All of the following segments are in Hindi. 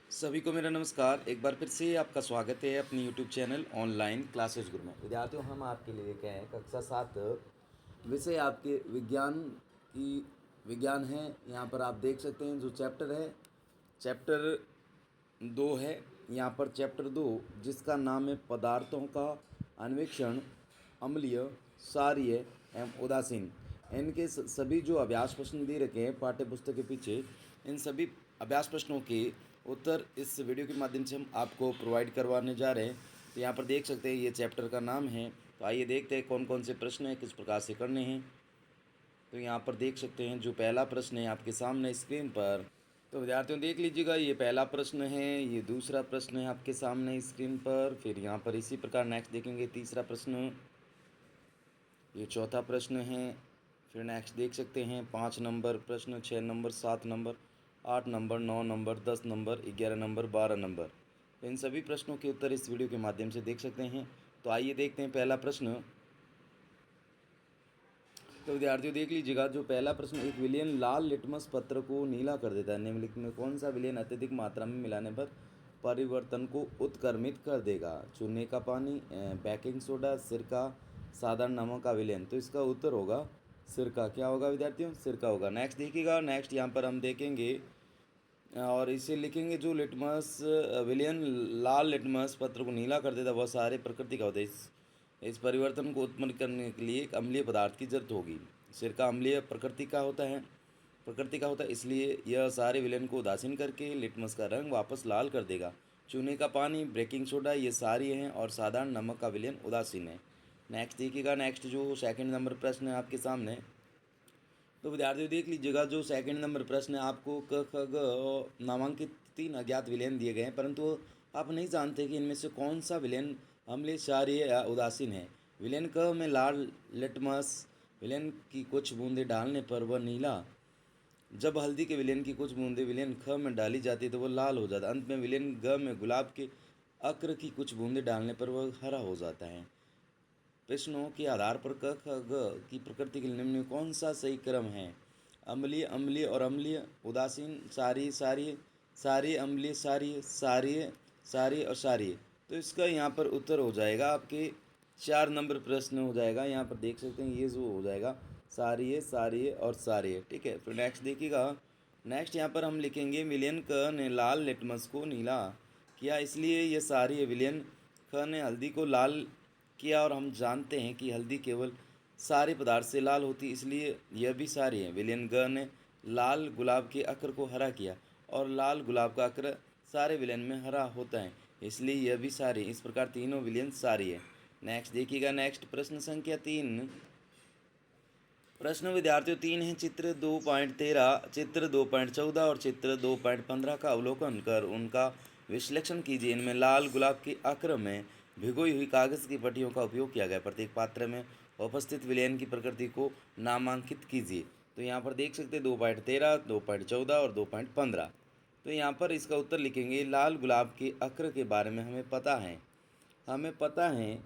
सभी को मेरा नमस्कार। एक बार फिर से आपका स्वागत है अपनी यूट्यूब चैनल ऑनलाइन क्लासेस गुरु में। विद्यार्थियों, हम आपके लिए लेके आए हैं कक्षा 7 विषय आपके विज्ञान है। यहाँ पर आप देख सकते हैं जो चैप्टर है, चैप्टर 2 है। यहाँ पर चैप्टर 2 जिसका नाम है पदार्थों का अन्वेषण, अम्लीय, क्षारीय एवं उदासीन। इनके सभी जो अभ्यास प्रश्न दे रखे हैं पाठ्य पुस्तक के पीछे, इन सभी अभ्यास प्रश्नों के उत्तर इस वीडियो के माध्यम से हम आपको प्रोवाइड करवाने जा रहे हैं। तो यहाँ पर देख सकते हैं ये चैप्टर का नाम है। तो आइए देखते हैं कौन कौन से प्रश्न हैं, किस प्रकार से करने हैं। तो यहाँ पर देख सकते हैं जो पहला प्रश्न है आपके सामने स्क्रीन पर। तो विद्यार्थियों देख लीजिएगा, ये पहला प्रश्न है, ये दूसरा प्रश्न है आपके सामने स्क्रीन पर। फिर यहाँ पर इसी प्रकार नेक्स्ट देखेंगे तीसरा प्रश्न, ये चौथा प्रश्न है। फिर नेक्स्ट देख सकते हैं 5 नंबर प्रश्न, 6 number, 7 number, 8 number, 9 number, 10 number, 11 number, 12 number. तो इन सभी प्रश्नों के उत्तर इस वीडियो के माध्यम से देख सकते हैं। तो आइए देखते हैं पहला प्रश्न। तो विद्यार्थियों देख लीजिएगा, जो पहला प्रश्न, एक विलयन लाल लिटमस पत्र को नीला कर देता है। निम्नलिखित में कौन सा विलयन अत्यधिक मात्रा में मिलाने पर परिवर्तन को उत्क्रमित कर देगा? चूने का पानी, बेकिंग सोडा, सिरका, साधारण नमक का विलयन। तो इसका उत्तर होगा सिरका। क्या होगा विद्यार्थियों? सिरका होगा। नेक्स्ट देखिएगा, नेक्स्ट यहाँ पर हम देखेंगे और इसे लिखेंगे, जो लिटमस विलयन लाल लिटमस पत्र को नीला कर देता वह सारे प्रकृति का होता है। इस परिवर्तन को उत्पन्न करने के लिए एक अम्लीय पदार्थ की जरूरत होगी। सिरका अम्लीय प्रकृति का होता है, इसलिए यह सारे विलयन को उदासीन करके लिटमस का रंग वापस लाल कर देगा। चूने का पानी, बेकिंग सोडा ये सारी हैं और साधारण नमक का विलयन उदासीन है। नेक्स्ट देखिएगा, नेक्स्ट जो सेकंड नंबर प्रश्न है आपके सामने। तो विद्यार्थियों देख लीजिएगा, जो सेकंड नंबर प्रश्न है, आपको क ख ग नामांकित 3 अज्ञात विलयन दिए गए हैं, परंतु आप नहीं जानते कि इनमें से कौन सा विलयन अम्लीय, क्षारीय या उदासीन है। विलयन क में लाल लिटमस विलयन की कुछ बूंदें डालने पर वह नीला, जब हल्दी के विलयन की कुछ बूंदें विलयन ख में डाली जाती है तो वह लाल हो जाता है। अंत में विलयन ग में गुलाब के अक्र की कुछ बूंदें डालने पर वह हरा हो जाता है। प्रश्नों के आधार पर क ख ग की प्रकृति के निम्न में कौन सा सही क्रम है? अम्लीय, अम्लीय और अम्लीय, उदासीन, क्षारीय, क्षारीय, क्षारीय, अम्लीय, क्षारीय, क्षारीय, क्षारीय और क्षारीय। तो इसका यहाँ पर उत्तर हो जाएगा आपके 4 नंबर प्रश्न हो जाएगा। यहाँ पर देख सकते हैं ये जो हो जाएगा क्षारीय, क्षारीय और क्षारीय। ठीक है, फिर नेक्स्ट देखिएगा, नेक्स्ट यहाँ पर हम लिखेंगे, विलयन क ने लाल लिटमस को नीला किया, इसलिए यह क्षारीय। विलयन ख ने हल्दी को लाल किया और हम जानते हैं कि हल्दी केवल सारे पदार्थ से लाल होती, इसलिए यह भी सारी है। विलयन ग ने लाल गुलाब के अक्र को हरा किया और लाल गुलाब का अक्र सारे विलयन में हरा होता है, इसलिए यह भी सारी। इस प्रकार तीनों विलयन सारी है। नेक्स्ट देखिएगा, नेक्स्ट प्रश्न संख्या 3। प्रश्न विद्यार्थियों 3 है, चित्र 2.13, चित्र 2.14 और चित्र 2.15 का अवलोकन कर उनका विश्लेषण कीजिए। इनमें लाल गुलाब के अक्र में भिगोई हुई कागज़ की पट्टियों का उपयोग किया गया। प्रत्येक पात्र में उपस्थित विलयन की प्रकृति को नामांकित कीजिए। तो यहाँ पर देख सकते हैं 2.13, 2.14 और 2.15। तो यहाँ पर इसका उत्तर लिखेंगे, लाल गुलाब के अक्र के बारे में हमें पता है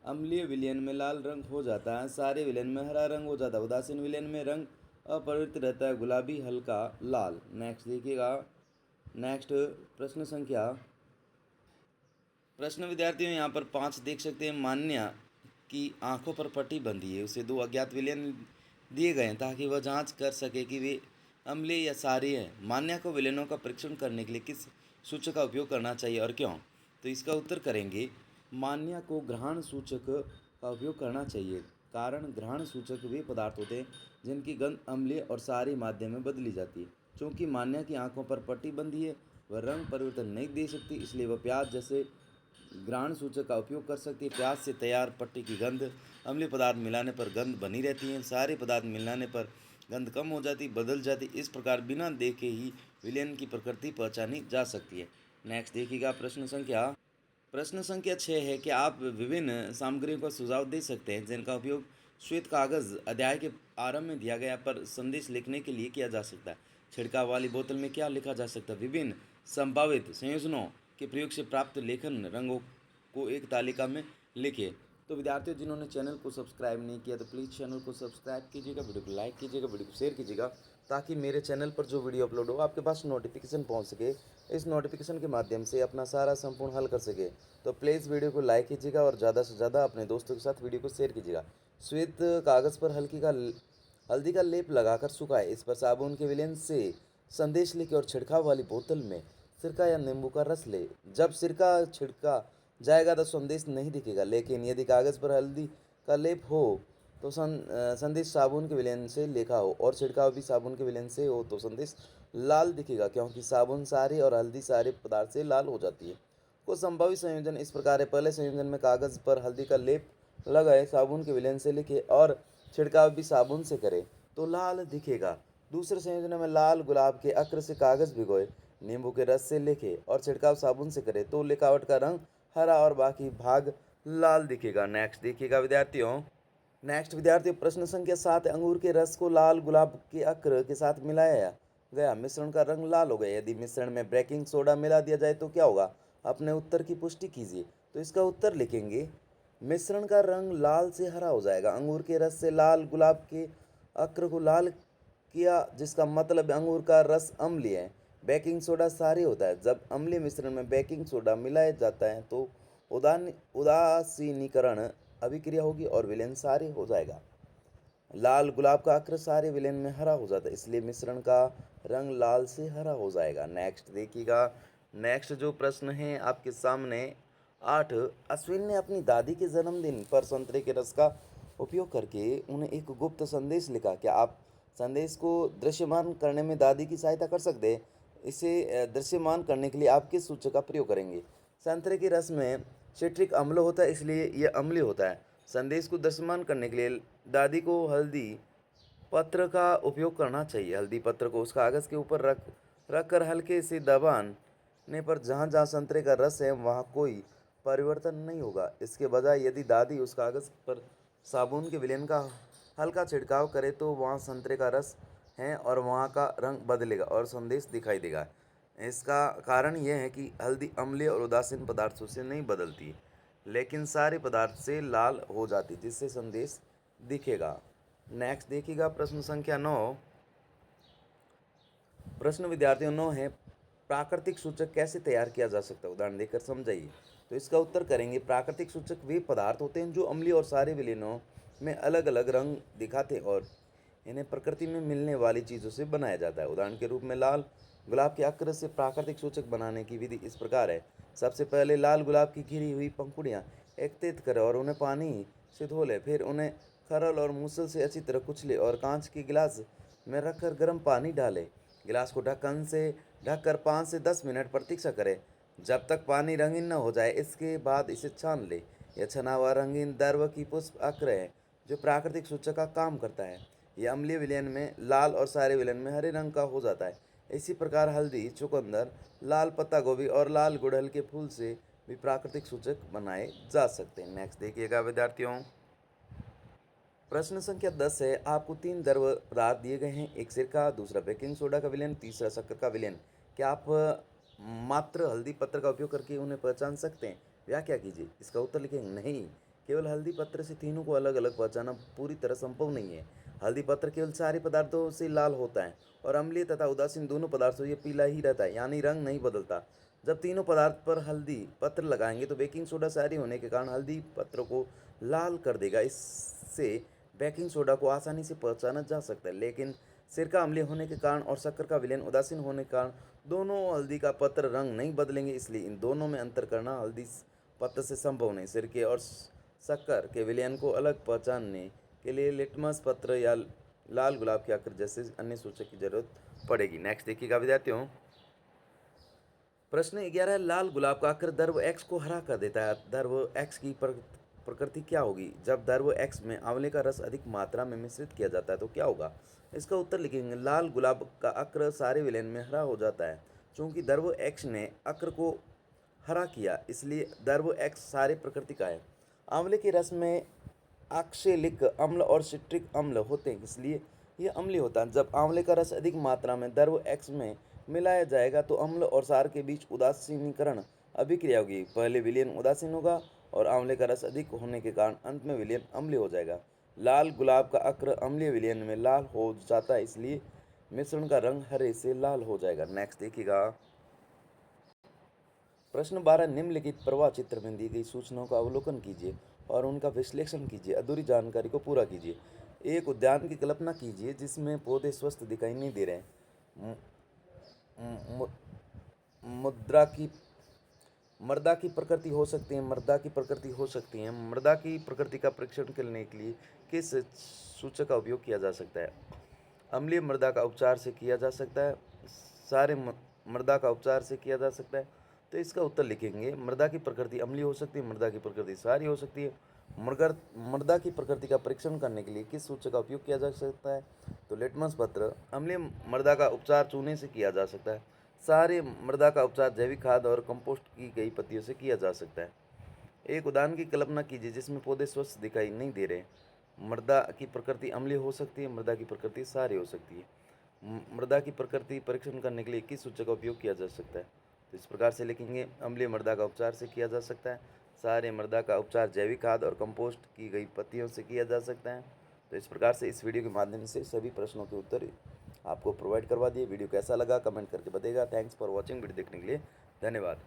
अम्लीय विलयन में लाल रंग हो जाता है, सारे विलयन में हरा रंग हो जाता है, उदासीन विलयन में रंग अपरिवर्तित रहता है, गुलाबी, हल्का लाल। नेक्स्ट देखिएगा, नेक्स्ट प्रश्न विद्यार्थियों यहाँ पर 5 देख सकते हैं, मान्या की आंखों पर पट्टी बंधी है, उसे 2 अज्ञात विलयन दिए गए हैं ताकि वह जांच कर सके कि वे अम्लीय या क्षारीय है। मान्या को विलयनों का परीक्षण करने के लिए किस सूचक का उपयोग करना चाहिए और क्यों? तो इसका उत्तर करेंगे, मान्या को ग्रहण सूचक का उपयोग करना चाहिए। कारण ग्रहण सूचक वे पदार्थ होते हैं जिनकी गंध अम्लीय और क्षारीय माध्यम में बदली जाती है। चूँकि मान्या की आंखों पर पट्टी बंधी है, वह रंग परिवर्तन नहीं दे सकती, इसलिए वह प्याज जैसे ग्रहण सूचक का उपयोग कर सकती है। प्याज से तैयार पट्टी की गंध अम्लीय पदार्थ मिलाने पर गंध बनी रहती है, सारे पदार्थ मिलाने पर गंध कम हो जाती, बदल जाती। इस प्रकार बिना देखे ही विलयन की प्रकृति पहचानी जा सकती है। नेक्स्ट देखिएगा, प्रश्न संख्या 6 है कि आप विभिन्न सामग्रियों का सुझाव दे सकते हैं जिनका उपयोग श्वेत कागज अध्याय के आरंभ में दिया गया पर संदेश लिखने के लिए किया जा सकता है। छिड़काव वाली बोतल में क्या लिखा जा सकता है? विभिन्न संभावित संयोजनों के प्रयोग से प्राप्त लेखन रंगों को एक तालिका में लिखिए। तो विद्यार्थियों, जिन्होंने चैनल को सब्सक्राइब नहीं किया तो प्लीज़ चैनल को सब्सक्राइब कीजिएगा, वीडियो को लाइक कीजिएगा, वीडियो को शेयर कीजिएगा, ताकि मेरे चैनल पर जो वीडियो अपलोड हो आपके पास नोटिफिकेशन पहुंच सके। इस नोटिफिकेशन के माध्यम से अपना सारा संपूर्ण हल कर सके। तो प्लीज़ वीडियो को लाइक कीजिएगा और ज़्यादा से ज़्यादा अपने दोस्तों के साथ वीडियो को शेयर कीजिएगा। श्वेत कागज़ पर हल्दी का लेप लगाकर सुखाए। इस पर साबुन के विलयन से संदेश लिखे और छिड़काव वाली बोतल में सिरका या नींबू का रस ले। जब सिरका छिड़का जाएगा तो संदेश नहीं दिखेगा, लेकिन यदि कागज़ पर हल्दी का लेप हो तो संदेश साबुन के विलयन से लिखा हो और छिड़काव भी साबुन के विलयन से हो तो संदेश लाल दिखेगा, क्योंकि साबुन सारे और हल्दी सारे पदार्थ से लाल हो जाती है। कुछ संभावित संयोजन इस प्रकार है। पहले संयोजन में कागज़ पर हल्दी का लेप लगाए, साबुन के विलयन से लिखे और छिड़काव भी साबुन से करे तो लाल दिखेगा। दूसरे संयोजन में लाल गुलाब के अक्र से कागज़ भिगोए, नींबू के रस से लिखे और छिड़काव साबुन से करे तो लिखावट का रंग हरा और बाकी भाग लाल दिखेगा। नेक्स्ट देखिएगा विद्यार्थियों, प्रश्न संख्या 7, अंगूर के रस को लाल गुलाब के अक्र के साथ मिलाया गया, मिश्रण का रंग लाल हो गया। यदि मिश्रण में बेकिंग सोडा मिला दिया जाए तो क्या होगा? अपने उत्तर की पुष्टि कीजिए। तो इसका उत्तर लिखेंगे, मिश्रण का रंग लाल से हरा हो जाएगा। अंगूर के रस से लाल गुलाब के अक्र को लाल किया, जिसका मतलब अंगूर का रस अम्लीय है। बेकिंग सोडा क्षारीय होता है। जब अम्लीय मिश्रण में बेकिंग सोडा मिलाया जाता है तो उदासीनीकरण अभिक्रिया होगी और विलयन क्षारीय हो जाएगा। लाल गुलाब का अक्र सारे विलयन में हरा हो जाता है, इसलिए मिश्रण का रंग लाल से हरा हो जाएगा। नेक्स्ट देखिएगा, नेक्स्ट जो प्रश्न है आपके सामने 8, अश्विन ने अपनी दादी के जन्मदिन पर संतरे के रस का उपयोग करके उन्हें एक गुप्त संदेश लिखा। क्या आप संदेश को दृश्यमान करने में दादी की सहायता कर सकते हैं? इसे दृश्यमान करने के लिए आप किस सूचक का प्रयोग करेंगे? संतरे के रस में सिट्रिक अम्ल होता है, इसलिए यह अम्लीय होता है। संदेश को दृश्यमान करने के लिए दादी को हल्दी पत्र का उपयोग करना चाहिए। हल्दी पत्र को उस कागज़ के ऊपर रख कर हल्के से दबाने पर जहाँ जहाँ संतरे का रस है वहाँ कोई परिवर्तन नहीं होगा। इसके बजाय यदि दादी उस कागज़ पर साबुन के विलयन का हल्का छिड़काव करे तो वहाँ संतरे का रस है और वहाँ का रंग बदलेगा और संदेश दिखाई देगा। इसका कारण यह है कि हल्दी अम्लीय और उदासीन पदार्थों से नहीं बदलती, लेकिन सारे पदार्थ से लाल हो जाती, जिससे संदेश दिखेगा। नेक्स्ट देखिएगा प्रश्न संख्या 9। प्रश्न विद्यार्थियों 9 है, प्राकृतिक सूचक कैसे तैयार किया जा सकता है? उदाहरण देकर समझाइए। तो इसका उत्तर करेंगे, प्राकृतिक सूचक वे पदार्थ होते हैं जो अम्लीय और सारे विलयनों में अलग अलग रंग दिखाते हैं और इन्हें प्रकृति में मिलने वाली चीज़ों से बनाया जाता है। उदाहरण के रूप में लाल गुलाब के अक्र से प्राकृतिक सूचक बनाने की विधि इस प्रकार है। सबसे पहले लाल गुलाब की घिरी हुई पंखुड़ियाँ एकत्रित करें और उन्हें पानी से धो लें। फिर उन्हें खरल और मूसल से अच्छी तरह कुचले और कांच के गिलास में रखकर गर्म पानी डालें। गिलास को ढक्कन से ढककर 5 से 10 मिनट प्रतीक्षा करें जब तक पानी रंगीन न हो जाए। इसके बाद इसे छान लें। यह छना हुआ रंगीन द्रव की पुष्प अक्र है जो प्राकृतिक सूचक का काम करता है। यह अम्लीय विलयन में लाल और सारे विलयन में हरे रंग का हो जाता है। इसी प्रकार हल्दी, चुकंदर, लाल पत्ता गोभी और लाल गुड़हल के फूल से भी प्राकृतिक सूचक बनाए जा सकते हैं। नेक्स्ट देखिएगा विद्यार्थियों, प्रश्न संख्या 10 है, आपको 3 द्रव पदार्थ दिए गए हैं, एक सिरका, दूसरा बेकिंग सोडा का विलयन, तीसरा शक्कर का विलयन। क्या आप मात्र हल्दी पत्र का उपयोग करके उन्हें पहचान सकते हैं? व्याख्या कीजिए। इसका उत्तर लिखेंगे, नहीं, केवल हल्दी पत्र से तीनों को अलग अलग पहचानना पूरी तरह संभव नहीं है। हल्दी पत्र केवल सारे पदार्थों से लाल होता है और अम्लीय तथा उदासीन दोनों पदार्थों से ये पीला ही रहता है, यानी रंग नहीं बदलता। जब तीनों पदार्थ पर हल्दी पत्र लगाएंगे तो बेकिंग सोडा क्षारीय होने के कारण हल्दी पत्र को लाल कर देगा। इससे बेकिंग सोडा को आसानी से पहचाना जा सकता है, लेकिन सिरका अम्लीय होने के कारण और शक्कर का विलयन उदासीन होने के कारण दोनों हल्दी का पत्र रंग नहीं बदलेंगे। इसलिए इन दोनों में अंतर करना हल्दी पत्र से संभव नहीं। सिरके और शक्कर के विलयन को अलग पहचानने के लिए लिटमस पत्र या लाल गुलाब के अक्र जैसे अन्य सूचक की जरूरत पड़ेगी। नेक्स्ट देखिएगा विद्यार्थियों, प्रश्न 11, लाल गुलाब का अक्र द्रव एक्स को हरा कर देता है। द्रव एक्स की प्रकृति क्या होगी? जब द्रव एक्स में आंवले का रस अधिक मात्रा में मिश्रित किया जाता है तो क्या होगा? इसका उत्तर लिखेंगे, लाल गुलाब का अक्र सारे विलयन में हरा हो जाता है। चूंकि द्रव एक्स ने अक्र को हरा किया, इसलिए द्रव एक्स सारे प्रकृति का है। आंवले के रस में ऑक्सैलिक अम्ल और सिट्रिक अम्ल होते हैं, इसलिए यह अम्लीय होता है। जब आंवले का रस अधिक मात्रा में द्रव एक्स में मिलाया जाएगा तो अम्ल और क्षार के बीच उदासीनीकरण अभिक्रिया होगी। पहले विलयन उदासीन होगा और आंवले का रस अधिक होने के कारण अंत में विलयन अम्लीय हो जाएगा। लाल गुलाब का अक्र अम्लीय विलयन में लाल हो जाता है, इसलिए मिश्रण का रंग हरे से लाल हो जाएगा। नेक्स्ट देखिएगा, प्रश्न 12, निम्नलिखित प्रवाह चित्र में दी गई सूचनाओं का अवलोकन कीजिए और उनका विश्लेषण कीजिए। अधूरी जानकारी को पूरा कीजिए। एक उद्यान की कल्पना कीजिए जिसमें पौधे स्वस्थ दिखाई नहीं दे रहे हैं। मु- मुद्रा की मृदा की प्रकृति हो सकती है मृदा की प्रकृति हो सकती है मृदा की प्रकृति का परीक्षण करने के लिए किस सूचक का उपयोग किया जा सकता है? अम्लीय मृदा का उपचार से किया जा सकता है। सारे मृदा का उपचार से किया जा सकता है। तो इसका उत्तर लिखेंगे, मृदा की प्रकृति अम्लीय हो सकती है, मृदा की प्रकृति सारी हो सकती है। मृगर मृदा की प्रकृति का परीक्षण करने के लिए किस सूचक का उपयोग किया जा सकता है? तो लिटमस पत्र। अम्लीय मृदा का उपचार चूने से किया जा सकता है। सारे मृदा का उपचार जैविक खाद और कंपोस्ट की गई पत्तियों से किया जा सकता है। एक उदाहरण की कल्पना कीजिए जिसमें पौधे स्वस्थ दिखाई नहीं दे रहे। मृदा की प्रकृति अम्लीय हो सकती है, मृदा की प्रकृति क्षारीय हो सकती है। मृदा की प्रकृति परीक्षण करने के लिए किस सूचक का उपयोग किया जा सकता है? तो इस प्रकार से लिखेंगे, अम्लीय मृदा का उपचार से किया जा सकता है। क्षारीय मृदा का उपचार जैविक खाद और कंपोस्ट की गई पत्तियों से किया जा सकता है। तो इस प्रकार से इस वीडियो के माध्यम से सभी प्रश्नों के उत्तर आपको प्रोवाइड करवा दिए। वीडियो कैसा लगा कमेंट करके बताइएगा। Thanks for watching. वीडियो देखने के लिए धन्यवाद।